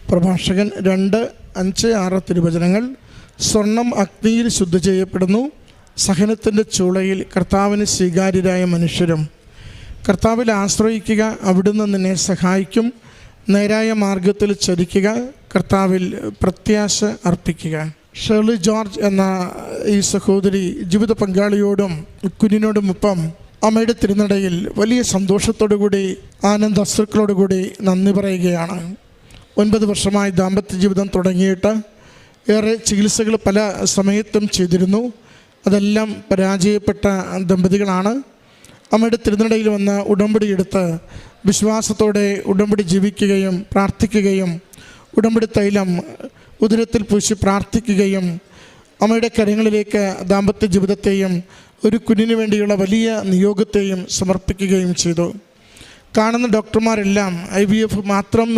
പ്രഭാഷകൻ 2:5-6 തിരുവചനങ്ങൾ. സ്വർണം അഗ്നിയിൽ ശുദ്ധി ചെയ്യപ്പെടുന്നു, സഹനത്തിൻ്റെ ചൂളയിൽ കർത്താവിന് സ്വീകാര്യരായ മനുഷ്യരും. കർത്താവിൽ ആശ്രയിക്കുക, അവിടുന്ന് നിന്നെ സഹായിക്കും. നേരായ മാർഗത്തിൽ ചരിക്കുക, കർത്താവിൽ പ്രത്യാശ അർപ്പിക്കുക. ഷേർലി ജോർജ് എന്ന ഈ സഹോദരി ജീവിത പങ്കാളിയോടും കുഞ്ഞിനോടുമൊപ്പം അമ്മയുടെ തിരുനടയിൽ വലിയ സന്തോഷത്തോടുകൂടി ആനന്ദാശ്രുക്കളോടുകൂടി നന്ദി പറയുകയാണ്. 9 വർഷമായി ദാമ്പത്യ ജീവിതം തുടങ്ങിയിട്ട് ഏറെ ചികിത്സകൾ പല സമയത്തും ചെയ്തിരുന്നു. അതെല്ലാം പരാജയപ്പെട്ട ദമ്പതികളാണ്. അമ്മയുടെ തിരുനടയിൽ വന്ന് ഉടമ്പടിയെടുത്ത് വിശ്വാസത്തോടെ ഉടമ്പടി ജീവിക്കുകയും പ്രാർത്ഥിക്കുകയും ഉടമ്പടി തൈലം ഉദരത്തിൽ പൂശി പ്രാർത്ഥിക്കുകയും അമ്മയുടെ കരങ്ങളിലേക്ക് ദാമ്പത്യ ജീവിതത്തെയും ഒരു കുഞ്ഞിനു വേണ്ടിയുള്ള വലിയ നിയോഗത്തെയും സമർപ്പിക്കുകയും ചെയ്തു. കാണുന്ന ഡോക്ടർമാരെല്ലാം IVF മാത്രം